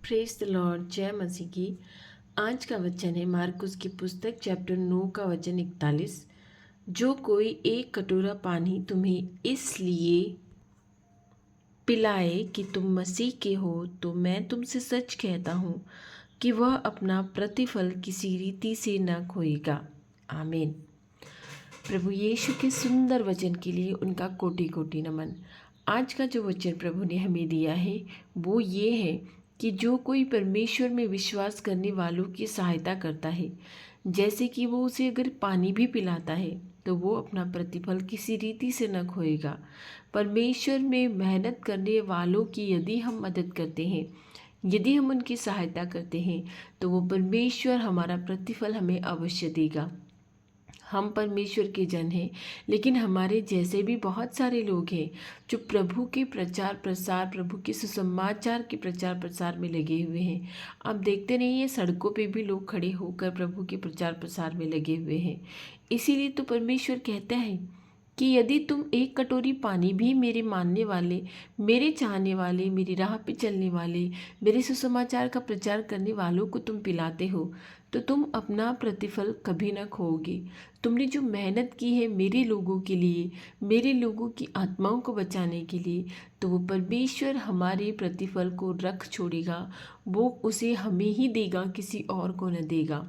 Praise the Lord. जय मसीह की। आज का वचन है मार्कुस की पुस्तक चैप्टर 9 का वचन 41। जो कोई एक कटोरा पानी तुम्हें इसलिए पिलाए कि तुम मसीह के हो, तो मैं तुमसे सच कहता हूँ कि वह अपना प्रतिफल किसी रीति से न खोएगा। आमीन। प्रभु यीशु के सुंदर वचन के लिए उनका कोटि कोटि नमन। आज का जो वचन प्रभु ने हमें दिया है वो ये है कि जो कोई परमेश्वर में विश्वास करने वालों की सहायता करता है, जैसे कि वो उसे अगर पानी भी पिलाता है, तो वो अपना प्रतिफल किसी रीति से न खोएगा। परमेश्वर में मेहनत करने वालों की यदि हम मदद करते हैं, यदि हम उनकी सहायता करते हैं, तो वो परमेश्वर हमारा प्रतिफल हमें अवश्य देगा। हम परमेश्वर के जन हैं, लेकिन हमारे जैसे भी बहुत सारे लोग हैं जो प्रभु के प्रचार प्रसार, प्रभु के सुसमाचार के प्रचार प्रसार में लगे हुए हैं। आप देखते नहीं हैं, सड़कों पे भी लोग खड़े होकर प्रभु के प्रचार प्रसार में लगे हुए हैं। इसीलिए तो परमेश्वर कहता है कि यदि तुम एक कटोरी पानी भी मेरे मानने वाले, मेरे चाहने वाले, मेरी राह पे चलने वाले, मेरे सुसमाचार का प्रचार करने वालों को तुम पिलाते हो, तो तुम अपना प्रतिफल कभी ना खोओगे। तुमने जो मेहनत की है मेरे लोगों के लिए, मेरे लोगों की आत्माओं को बचाने के लिए, तो वो परमेश्वर हमारे प्रतिफल को रख छोड़ेगा। वो उसे हमें ही देगा, किसी और को न देगा।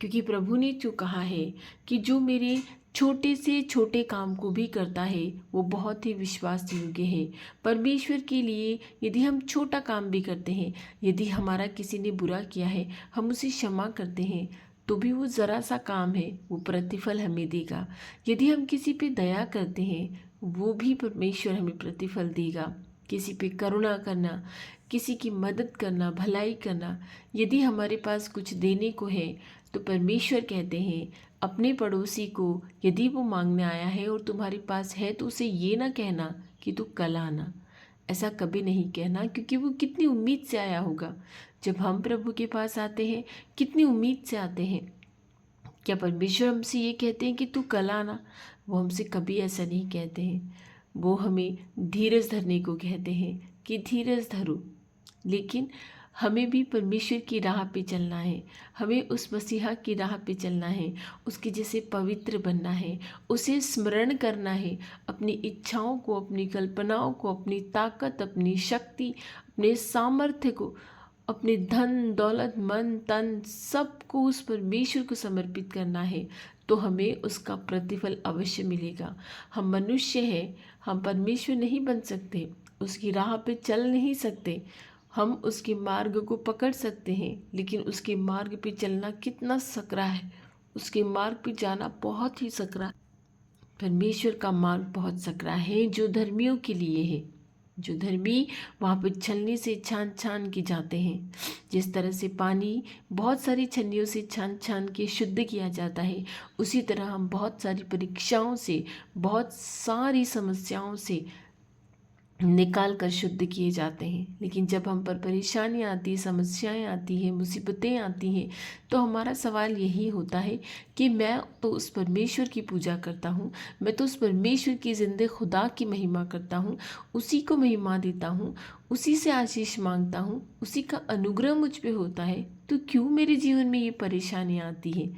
क्योंकि प्रभु ने जो कहा है कि जो मेरे छोटे से छोटे काम को भी करता है वो बहुत ही विश्वास योग्य है। परमेश्वर के लिए यदि हम छोटा काम भी करते हैं, यदि हमारा किसी ने बुरा किया है, हम उसे क्षमा करते हैं, तो भी वो ज़रा सा काम है, वो प्रतिफल हमें देगा। यदि हम किसी पे दया करते हैं, वो भी परमेश्वर हमें प्रतिफल देगा। किसी पे करुणा करना, किसी की मदद करना, भलाई करना, यदि हमारे पास कुछ देने को है, तो परमेश्वर कहते हैं अपने पड़ोसी को यदि वो मांगने आया है और तुम्हारे पास है, तो उसे ये ना कहना कि तू कल आना। ऐसा कभी नहीं कहना, क्योंकि वो कितनी उम्मीद से आया होगा। जब हम प्रभु के पास आते हैं, कितनी उम्मीद से आते हैं। क्या परमेश्वर हमसे ये कहते हैं कि तू कल आना? वो हमसे कभी ऐसा नहीं कहते हैं। वो हमें धीरज धरने को कहते हैं कि धीरज धरो। लेकिन हमें भी परमेश्वर की राह पे चलना है, हमें उस मसीहा की राह पे चलना है, उसके जैसे पवित्र बनना है, उसे स्मरण करना है, अपनी इच्छाओं को, अपनी कल्पनाओं को, अपनी ताकत, अपनी शक्ति, अपने सामर्थ्य को, अपने धन दौलत, मन तन, सबको उस परमेश्वर को समर्पित करना है। तो हमें उसका प्रतिफल अवश्य मिलेगा। हम मनुष्य हैं, हम परमेश्वर नहीं बन सकते, उसकी राह पे चल नहीं सकते। हम उसके मार्ग को पकड़ सकते हैं, लेकिन उसके मार्ग पे चलना कितना सकरा है, उसके मार्ग पे जाना बहुत ही सकरा है। परमेश्वर का मार्ग बहुत सकरा है जो धर्मियों के लिए है। जो धर्मी वहाँ पे छलनी से छान छान के जाते हैं। जिस तरह से पानी बहुत सारी छन्नियों से छान छान के शुद्ध किया जाता है, उसी तरह हम बहुत सारी परीक्षाओं से, बहुत सारी समस्याओं से निकाल कर शुद्ध किए जाते हैं। लेकिन जब हम पर परेशानियाँ आती हैं, समस्याएं आती हैं, मुसीबतें आती हैं, तो हमारा सवाल यही होता है कि मैं तो उस परमेश्वर की पूजा करता हूँ, मैं तो उस परमेश्वर की ज़िंदे खुदा की महिमा करता हूँ, उसी को महिमा देता हूँ, उसी से आशीष मांगता हूँ, उसी का अनुग्रह मुझ पे होता है, तो क्यों मेरे जीवन में ये परेशानियाँ आती हैं?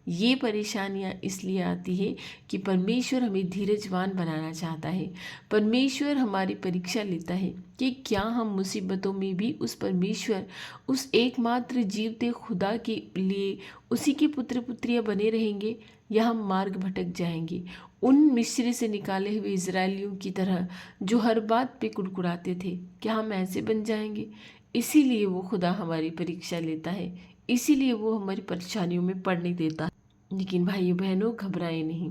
ये परेशानियाँ इसलिए आती है कि परमेश्वर हमें धीरजवान बनाना चाहता है। परमेश्वर हमारी परीक्षा लेता है कि क्या हम मुसीबतों में भी उस परमेश्वर, उस एकमात्र जीवते खुदा के लिए उसी के पुत्र पुत्रियां बने रहेंगे, या हम मार्ग भटक जाएंगे, उन मिस्र से निकाले हुए इजरायलियों की तरह जो हर बात पे कुड़कुड़ाते थे। क्या हम ऐसे बन जाएंगे? इसीलिए वो खुदा हमारी परीक्षा लेता है, इसीलिए वो हमारी परेशानियों में पड़ने देता है। लेकिन भाइयों बहनों, घबराए नहीं।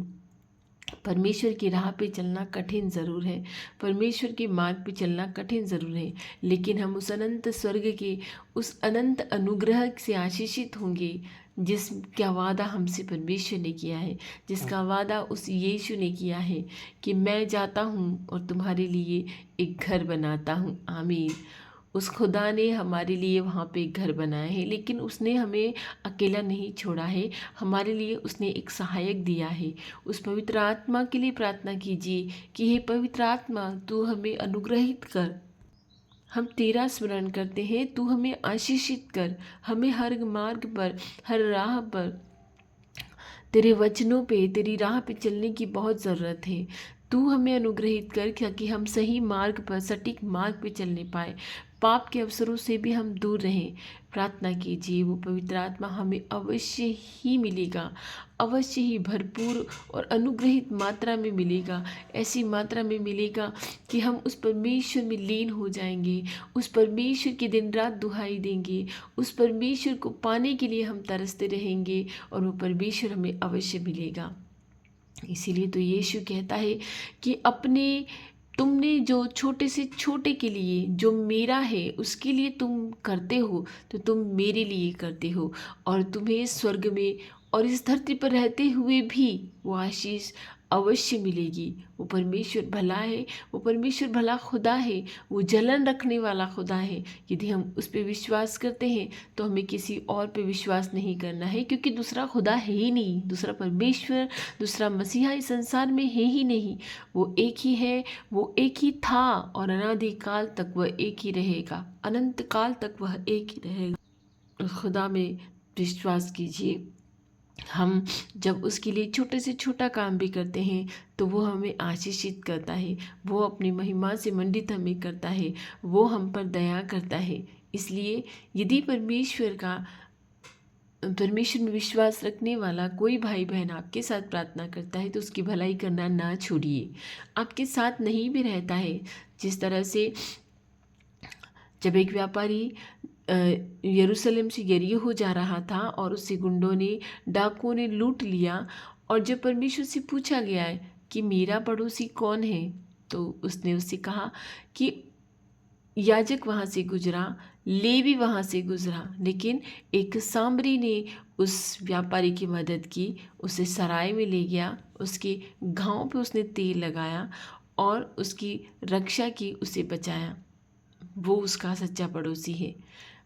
परमेश्वर की राह पे चलना कठिन ज़रूर है, परमेश्वर के मार्ग पे चलना कठिन ज़रूर है, लेकिन हम उस अनंत स्वर्ग के, उस अनंत अनुग्रह से आशीषित होंगे जिसका वादा हमसे परमेश्वर ने किया है, जिसका वादा उस यीशु ने किया है कि मैं जाता हूँ और तुम्हारे लिए एक घर बनाता हूँ। आमीन। उस खुदा ने हमारे लिए वहाँ पे एक घर बनाया है, लेकिन उसने हमें अकेला नहीं छोड़ा है। हमारे लिए उसने एक सहायक दिया है। उस पवित्र आत्मा के लिए प्रार्थना कीजिए कि हे पवित्र आत्मा, तू हमें अनुग्रहित कर, हम तेरा स्मरण करते हैं। तू हमें आशीषित कर, हमें हर मार्ग पर, हर राह पर, तेरे वचनों पे, तेरी राह पे चलने की बहुत ज़रूरत है। तू हमें अनुग्रहित कर ताकि हम सही मार्ग पर, सटीक मार्ग पे चलने पाए। पाप के अवसरों से भी हम दूर रहें। प्रार्थना कीजिए, वो पवित्र आत्मा हमें अवश्य ही मिलेगा, अवश्य ही भरपूर और अनुग्रहित मात्रा में मिलेगा। ऐसी मात्रा में मिलेगा कि हम उस परमेश्वर में लीन हो जाएंगे, उस परमेश्वर की दिन रात दुहाई देंगे, उस परमेश्वर को पाने के लिए हम तरसते रहेंगे और वो परमेश्वर हमें अवश्य मिलेगा। इसीलिए तो यीशु कहता है कि तुमने जो छोटे से छोटे के लिए जो मेरा है उसके लिए तुम करते हो, तो तुम मेरे लिए करते हो, और तुम्हें स्वर्ग में और इस धरती पर रहते हुए भी वो आशीष अवश्य मिलेगी। वो परमेश्वर भला है, वो परमेश्वर भला खुदा है, वो जलन रखने वाला खुदा है। यदि हम उस पर विश्वास करते हैं तो हमें किसी और पे विश्वास नहीं करना है, क्योंकि दूसरा खुदा है ही नहीं, दूसरा परमेश्वर, दूसरा मसीहा इस संसार में है ही नहीं। वो एक ही है, वो एक ही था और अनादिकाल तक वह एक ही रहेगा, अनंत काल तक वह एक ही रहेगा। उस खुदा में विश्वास कीजिए। हम जब उसके लिए छोटे से छोटा काम भी करते हैं तो वो हमें आशीषित करता है, वो अपनी महिमा से मंडित हमें करता है, वो हम पर दया करता है। इसलिए यदि परमेश्वर में विश्वास रखने वाला कोई भाई बहन आपके साथ प्रार्थना करता है तो उसकी भलाई करना ना छोड़िए। आपके साथ नहीं भी रहता है, जिस तरह से जब एक व्यापारी यरूशलेम से यरीहो जा रहा था और उससे गुंडों ने, डाकुओं ने लूट लिया, और जब परमेश्वर से पूछा गया है कि मेरा पड़ोसी कौन है, तो उसने उससे कहा कि याजक वहाँ से गुजरा, लेवी वहाँ से गुजरा, लेकिन एक सामरी ने उस व्यापारी की मदद की, उसे सराय में ले गया, उसके घाव पे उसने तेल लगाया और उसकी रक्षा की, उसे बचाया। वो उसका सच्चा पड़ोसी है।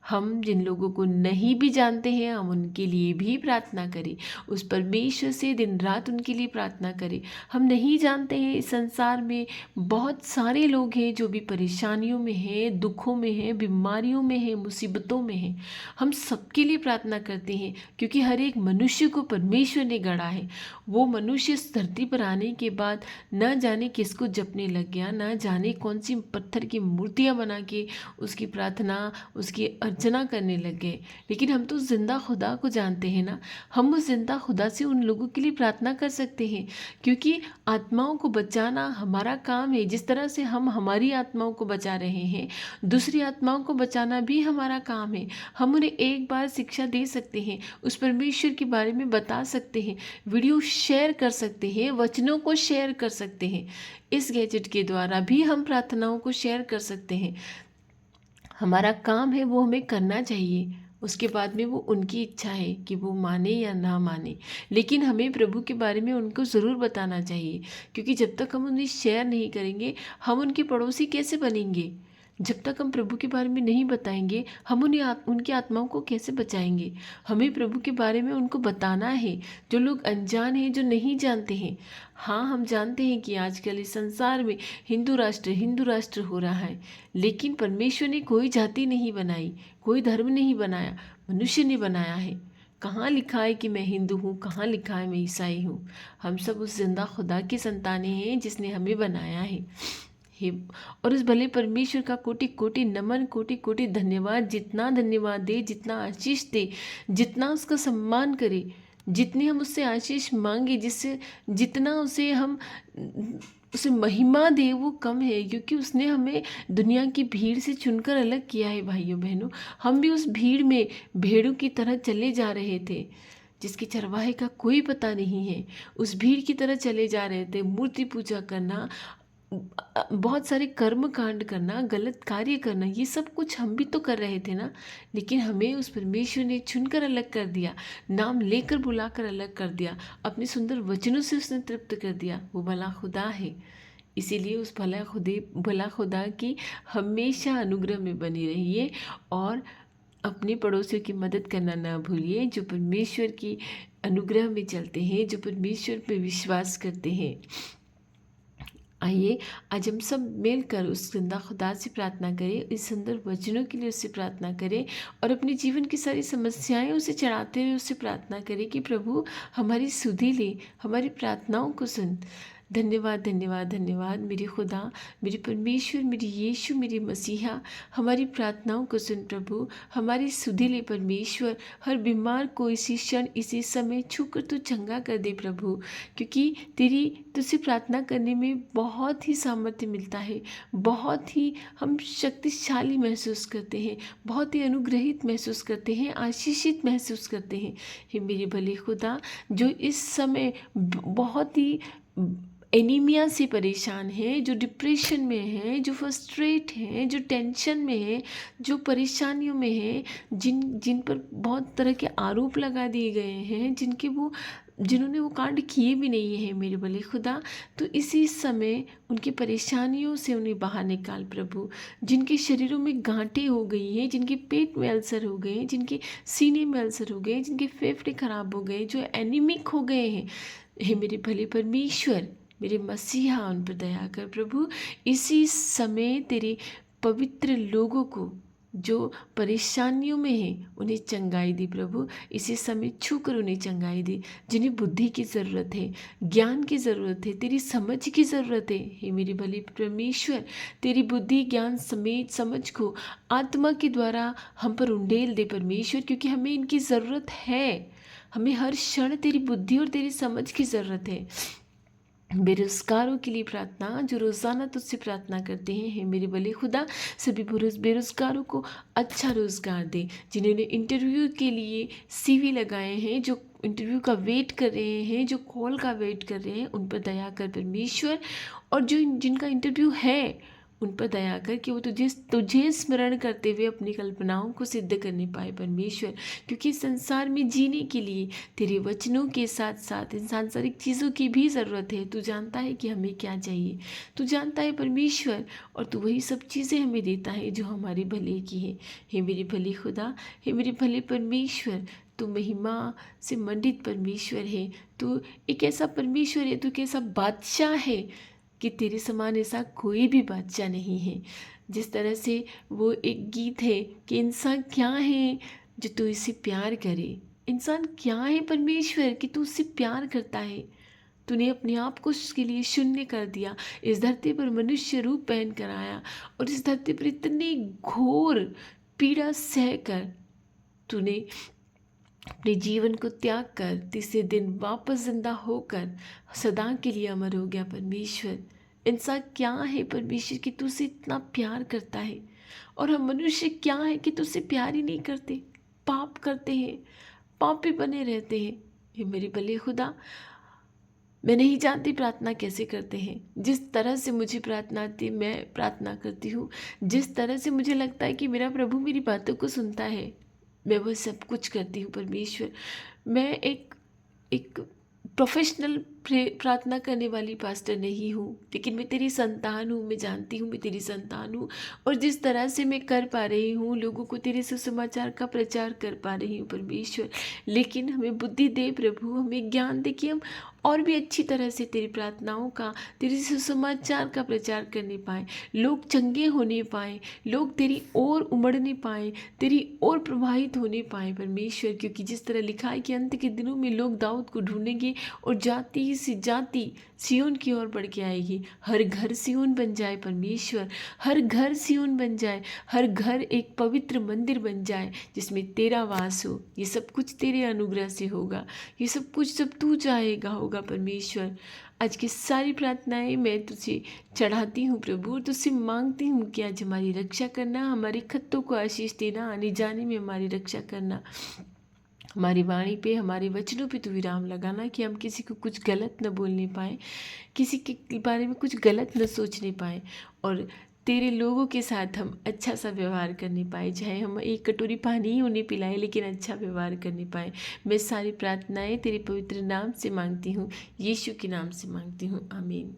हम जिन लोगों को नहीं भी जानते हैं हम उनके लिए भी प्रार्थना करें, उस परमेश्वर से दिन रात उनके लिए प्रार्थना करें। हम नहीं जानते हैं इस संसार में बहुत सारे लोग हैं जो भी परेशानियों में हैं, दुखों में हैं, बीमारियों में हैं, मुसीबतों में हैं। हम सबके लिए प्रार्थना करते हैं, क्योंकि हर एक मनुष्य को परमेश्वर ने गढ़ा है। वो मनुष्य इस धरती पर आने के बाद न जाने किसको जपने लग गया, न जाने कौन सी पत्थर की मूर्तियाँ बना के उसकी प्रार्थना, उसकी अर्चना करने लग गए। लेकिन हम तो जिंदा खुदा को जानते हैं ना, हम उस जिंदा खुदा से उन लोगों के लिए प्रार्थना कर सकते हैं, क्योंकि आत्माओं को बचाना हमारा काम है। जिस तरह से हम हमारी आत्माओं को बचा रहे हैं, दूसरी आत्माओं को बचाना भी हमारा काम है। हम उन्हें एक बार शिक्षा दे सकते हैं, उस परमेश्वर के बारे में बता सकते हैं, वीडियो शेयर कर सकते हैं, वचनों को शेयर कर सकते हैं। इस गैजेट के द्वारा भी हम प्रार्थनाओं को शेयर कर सकते हैं। हमारा काम है, वो हमें करना चाहिए। उसके बाद में वो उनकी इच्छा है कि वो माने या ना माने, लेकिन हमें प्रभु के बारे में उनको ज़रूर बताना चाहिए, क्योंकि जब तक हम उन्हें शेयर नहीं करेंगे हम उनके पड़ोसी कैसे बनेंगे। जब तक हम प्रभु के बारे में नहीं बताएंगे हम उनकी आत्माओं को कैसे बचाएंगे। हमें प्रभु के बारे में उनको बताना है, जो लोग अनजान हैं, जो नहीं जानते हैं। हाँ, हम जानते हैं कि आजकल इस संसार में हिंदू राष्ट्र हो रहा है, लेकिन परमेश्वर ने कोई जाति नहीं बनाई, कोई धर्म नहीं बनाया, मनुष्य ने बनाया है। कहाँ लिखा है कि मैं हिंदू हूँ, कहाँ लिखा है मैं ईसाई हूँ। हम सब उस जिंदा खुदा की संतानें हैं जिसने हमें बनाया है। हे और उस भले परमेश्वर का कोटि कोटि नमन, कोटि कोटि धन्यवाद। जितना धन्यवाद दे, जितना आशीष दे, जितना उसका सम्मान करे, जितनी हम उससे आशीष मांगे, जिससे जितना उसे महिमा दे, वो कम है, क्योंकि उसने हमें दुनिया की भीड़ से चुनकर अलग किया है। भाइयों बहनों, हम भी उस भीड़ में भेड़ों की तरह चले जा रहे थे, जिसके चरवाहे का कोई पता नहीं है। उस भीड़ की तरह चले जा रहे थे, मूर्ति पूजा करना, बहुत सारे कर्म कांड करना, गलत कार्य करना, ये सब कुछ हम भी तो कर रहे थे ना। लेकिन हमें उस परमेश्वर ने चुनकर अलग कर दिया, नाम लेकर बुलाकर अलग कर दिया, अपने सुंदर वचनों से उसने तृप्त कर दिया। वो भला खुदा है। इसीलिए उस भला खुदा की हमेशा अनुग्रह में बनी रहिए और अपने पड़ोसियों की मदद करना ना भूलिए, जो परमेश्वर की अनुग्रह में चलते हैं, जो परमेश्वर पे विश्वास करते हैं। आइए आज हम सब मिलकर उस जिंदा खुदा से प्रार्थना करें, इस सुंदर वचनों के लिए उससे प्रार्थना करें और अपने जीवन की सारी समस्याएं उसे चढ़ाते हुए उससे प्रार्थना करें कि प्रभु हमारी सुधि ले, हमारी प्रार्थनाओं को सुन। धन्यवाद धन्यवाद धन्यवाद मेरे खुदा, मेरे परमेश्वर, मेरे यीशु, मेरे मसीहा, हमारी प्रार्थनाओं को सुन प्रभु, हमारी सुधि ले परमेश्वर। हर बीमार को इसी क्षण इसी समय छूकर तू चंगा कर दे प्रभु, क्योंकि तेरी तुझसे प्रार्थना करने में बहुत ही सामर्थ्य मिलता है, बहुत ही हम शक्तिशाली महसूस करते हैं, बहुत ही अनुग्रहित महसूस करते हैं, आशीषित महसूस करते हैं। हे मेरे भले खुदा, जो इस समय बहुत ही एनीमिया से परेशान है, जो डिप्रेशन में है, जो फ्रस्ट्रेट हैं, जो टेंशन में है, जो परेशानियों में है, जिन पर बहुत तरह के आरोप लगा दिए गए हैं, जिन्होंने वो कांड किए भी नहीं हैं मेरे भले खुदा, तो इसी समय उनकी परेशानियों से उन्हें बाहर निकाल प्रभु। जिनके शरीरों में गांठें हो गई हैं, जिनके पेट में अल्सर हो गए, जिनके सीने में अल्सर हो गए, जिनके फेफड़े खराब हो गए, जो एनीमिक हो गए हैं, हे मेरे भले परमेश्वर, मेरे मसीहा, उन पर दया कर प्रभु। इसी समय तेरे पवित्र लोगों को जो परेशानियों में हैं उन्हें चंगाई दी प्रभु, इसी समय छूकर उन्हें चंगाई दी। जिन्हें बुद्धि की ज़रूरत है, ज्ञान की ज़रूरत है, तेरी समझ की ज़रूरत है, हे मेरे भले परमेश्वर, तेरी बुद्धि ज्ञान समेत समझ को आत्मा के द्वारा हम पर उंडेल दे परमेश्वर, क्योंकि हमें इनकी ज़रूरत है। हमें हर क्षण तेरी बुद्धि और तेरी समझ की ज़रूरत है। बेरोजगारों के लिए प्रार्थना, जो रोज़ाना तुझसे प्रार्थना करते हैं, हे मेरे भले खुदा, सभी बेरोजगारों को अच्छा रोज़गार दे। जिन्होंने इंटरव्यू के लिए CV लगाए हैं, जो इंटरव्यू का वेट कर रहे हैं, जो कॉल का वेट कर रहे हैं, उन पर दया कर परमेश्वर। और जो जिनका इंटरव्यू है उन पर दया कर कि वो तुझे स्मरण करते हुए अपनी कल्पनाओं को सिद्ध करने पाए परमेश्वर, क्योंकि संसार में जीने के लिए तेरे वचनों के साथ साथ इन सांसारिक चीज़ों की भी ज़रूरत है। तू जानता है कि हमें क्या चाहिए, तू जानता है परमेश्वर, और तू वही सब चीज़ें हमें देता है जो हमारे भले की है। हे मेरे भले खुदा, हे मेरे भले परमेश्वर, तू महिमा से मंडित परमेश्वर है, तू एक ऐसा परमेश्वर है, तू एक ऐसा बादशाह है कि तेरे समान ऐसा कोई भी बादशाह नहीं है। जिस तरह से वो एक गीत है कि इंसान क्या है जो तू इससे प्यार करे, इंसान क्या है परमेश्वर कि तू उससे प्यार करता है। तूने अपने आप को उसके लिए शून्य कर दिया, इस धरती पर मनुष्य रूप पहन कर आया और इस धरती पर इतनी घोर पीड़ा सह कर तूने अपने जीवन को त्याग कर तीसरे दिन वापस जिंदा होकर सदा के लिए अमर हो गया परमेश्वर। इंसान क्या है परमेश्वर कि तुझसे इतना प्यार करता है, और हम मनुष्य क्या है कि तुझसे प्यार ही नहीं करते, पाप करते हैं, पापी बने रहते हैं। ये मेरे भले खुदा, मैं नहीं जानती प्रार्थना कैसे करते हैं। जिस तरह से मुझे प्रार्थना आती है मैं प्रार्थना करती हूँ, जिस तरह से मुझे लगता है कि मेरा प्रभु मेरी बातों को सुनता है, मैं वह सब कुछ करती हूँ परमेश्वर। मैं एक प्रोफेशनल प्रार्थना करने वाली पास्टर नहीं हूँ, लेकिन मैं तेरी संतान हूँ, मैं जानती हूँ मैं तेरी संतान हूँ, और जिस तरह से मैं कर पा रही हूँ लोगों को तेरे सुसमाचार का प्रचार कर पा रही हूँ परमेश्वर। लेकिन हमें बुद्धि दे प्रभु, हमें ज्ञान दे कि हम और भी अच्छी तरह से तेरी प्रार्थनाओं का, तेरे सुसमाचार का प्रचार करने पाएँ, लोग चंगे होने पाएँ, लोग तेरी ओर उमड़ने पाएँ, तेरी ओर प्रवाहित होने पाएँ परमेश्वर। क्योंकि जिस तरह लिखा है कि अंत के दिनों में लोग दाऊद को ढूंढेंगे और जाति से जाति सियोन की ओर बढ़ के आएगी। हर घर सियोन बन जाए परमेश्वर, हर घर सियोन बन जाए, हर घर एक पवित्र मंदिर बन जाए जिसमें तेरा वास हो। ये सब कुछ तेरे अनुग्रह से होगा, ये सब कुछ जब तू चाहेगा होगा परमेश्वर। आज की सारी प्रार्थनाएं मैं तुझे चढ़ाती हूँ प्रभु, और तुझसे मांगती हूँ कि आज हमारी रक्षा करना, हमारे खत्तों को आशीष देना, आने जाने में हमारी रक्षा करना, हमारी वाणी पे, हमारे वचनों पे तू विराम लगाना कि हम किसी को कुछ गलत न बोलने पाए, किसी के बारे में कुछ गलत न सोचने पाए, और तेरे लोगों के साथ हम अच्छा सा व्यवहार करने पाए। चाहे हम एक कटोरी पानी ही उन्हें पिलाएं, लेकिन अच्छा व्यवहार करने पाए। मैं सारी प्रार्थनाएं तेरे पवित्र नाम से मांगती हूँ, यीशु के नाम से मांगती हूँ, आमीन।